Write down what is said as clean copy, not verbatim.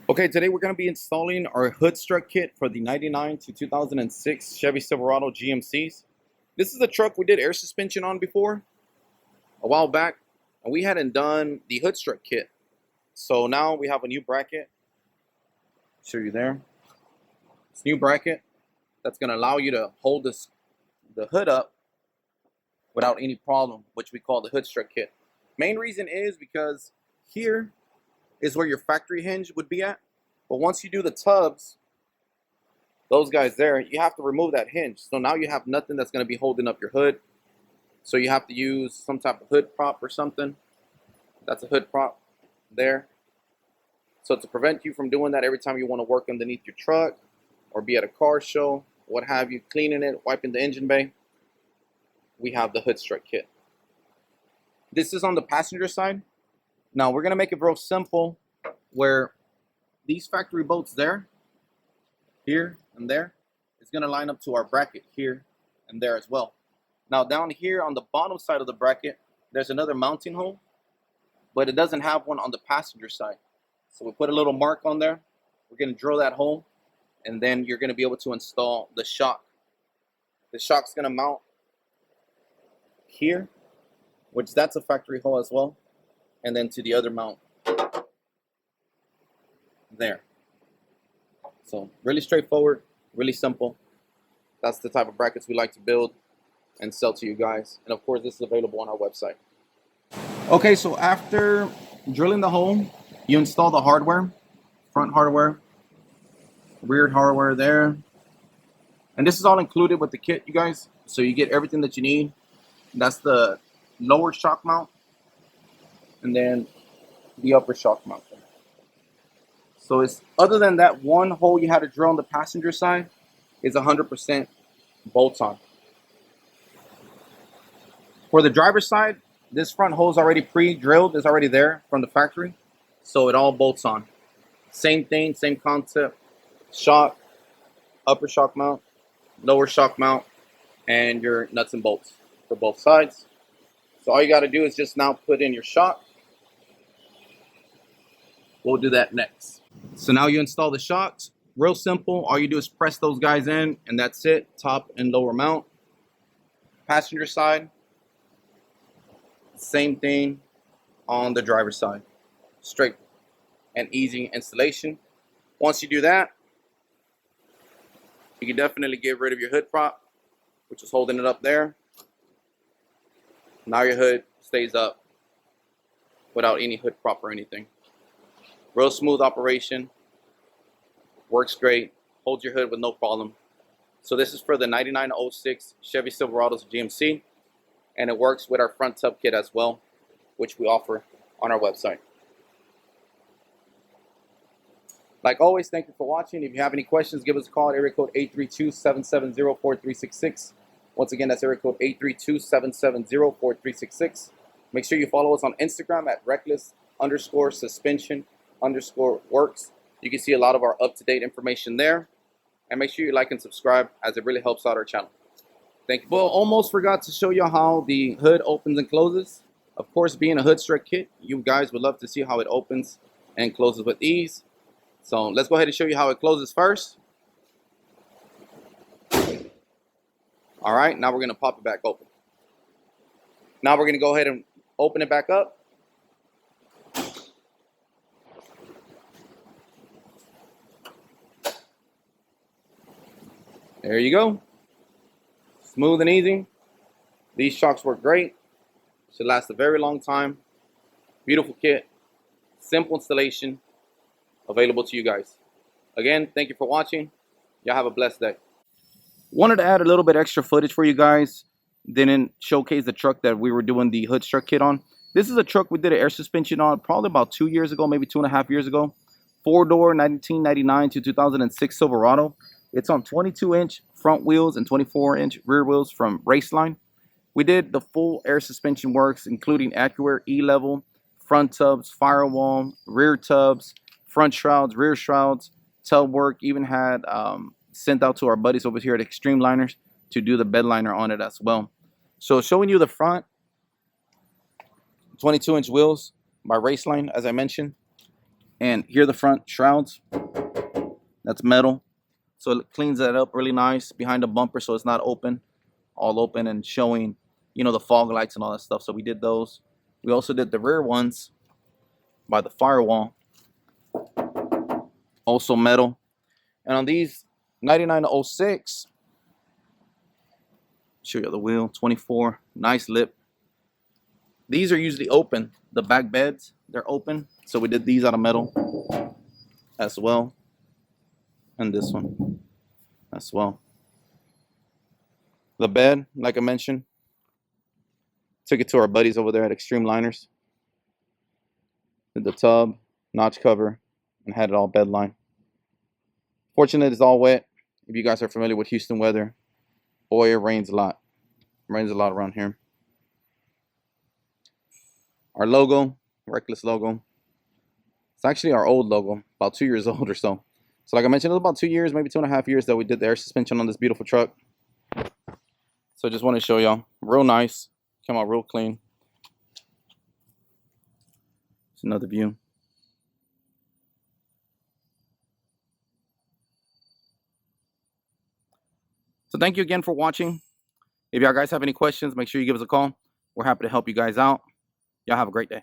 Okay, today we're going to be installing our hood strut kit for the 99 to 2006 Chevy Silverado GMCs. This is a truck we did air suspension on before, a while back, and we hadn't done the hood strut kit. So now we have a new bracket. Show you there. This new bracket that's going to allow you to hold the hood up without any problem, which we call the hood strut kit. Main reason is because here is where your factory hinge would be at. But once you do the tubs, those guys there, you have to remove that hinge. So now you have nothing that's going to be holding up your hood. So you have to use some type of hood prop or something. That's a hood prop there. So to prevent you from doing that every time you want to work underneath your truck or be at a car show, what have you, cleaning it, wiping the engine bay, we have the hood strut kit. This is on the passenger side. Now we're going to make it real simple where these factory bolts there, here and there, is going to line up to our bracket here and there as well. Now down here on the bottom side of the bracket, there's another mounting hole, but it doesn't have one on the passenger side. So we put a little mark on there. We're going to drill that hole, and then you're going to be able to install the shock. The shock's going to mount here, which that's a factory hole as well, and then to the other mount there. So really straightforward, really simple. That's the type of brackets we like to build and sell to you guys. And of course, this is available on our website. Okay, so after drilling the hole, you install the hardware, front hardware, rear hardware there. And this is all included with the kit, you guys. So you get everything that you need. That's the lower shock mount and then the upper shock mount. So it's, other than that one hole you had to drill on the passenger side, is 100% bolts on. For the driver's side, this front hole is already pre-drilled, it's already there from the factory, so it all bolts on. Same thing, same concept, shock, upper shock mount, lower shock mount, and your nuts and bolts for both sides. So all you got to do is just now put in your shock. We'll do that next. So now you install the shocks. Real simple. All you do is press those guys in, and that's it. Top and lower mount. Passenger side, same thing on the driver's side. Straight and easy installation. Once you do that, you can definitely get rid of your hood prop, which is holding it up there. Now your hood stays up without any hood prop or anything. Real smooth operation, works great, holds your hood with no problem. So this is for the 9906 Chevy Silverado's GMC, and it works with our front tub kit as well, which we offer on our website. Like always, thank you for watching. If you have any questions, give us a call at area code 832-770-4366. Once again, that's area code 832-770-4366. Make sure you follow us on Instagram at Reklez_suspension_works. You can see a lot of our up-to-date information there. And make sure you like and subscribe, as it really helps out our channel. Thank you. Well, almost forgot to show you how the hood opens and closes. Of course, being a hood strut kit, you guys would love to see how it opens and closes with ease. So let's go ahead and show you how it closes first. All right, now we're going to pop it back open. Now we're going to go ahead and open it back up. There you go. Smooth and easy. These shocks work great. Should last a very long time. Beautiful kit. Simple installation. Available to you guys. Again, thank you for watching. Y'all have a blessed day. Wanted to add a little bit extra footage for you guys. Didn't showcase the truck that we were doing the hood strut kit on. This is a truck we did an air suspension on probably about 2 years ago, maybe 2.5 years ago. 4-door 1999 to 2006 Silverado. It's on 22-inch front wheels and 24-inch rear wheels from Raceline. We did the full air suspension works, including AccuAir E-level, front tubs, firewall, rear tubs, front shrouds, rear shrouds, tub work. Even had sent out to our buddies over here at Extreme Liners to do the bed liner on it as well. So showing you the front, 22-inch wheels by Raceline, as I mentioned. And here are the front shrouds. That's metal. So it cleans that up really nice behind the bumper so it's not open, all open and showing, you know, the fog lights and all that stuff. So we did those. We also did the rear ones by the firewall. Also metal. And on these 99 to 06, show you the wheel, 24, nice lip. These are usually open. The back beds, they're open. So we did these out of metal as well. And this one as well. The bed, like I mentioned, took it to our buddies over there at Extreme Liners. Did the tub, notch cover, and had it all bed line. Fortunate it's all wet. If you guys are familiar with Houston weather, boy, it rains a lot. It rains a lot around here. Our logo, Reklez logo. It's actually our old logo, about 2 years old or so. So like I mentioned, it was about 2 years, maybe 2.5 years that we did the air suspension on this beautiful truck. So I just want to show y'all. Real nice. Came out real clean. It's another view. So thank you again for watching. If y'all guys have any questions, make sure you give us a call. We're happy to help you guys out. Y'all have a great day.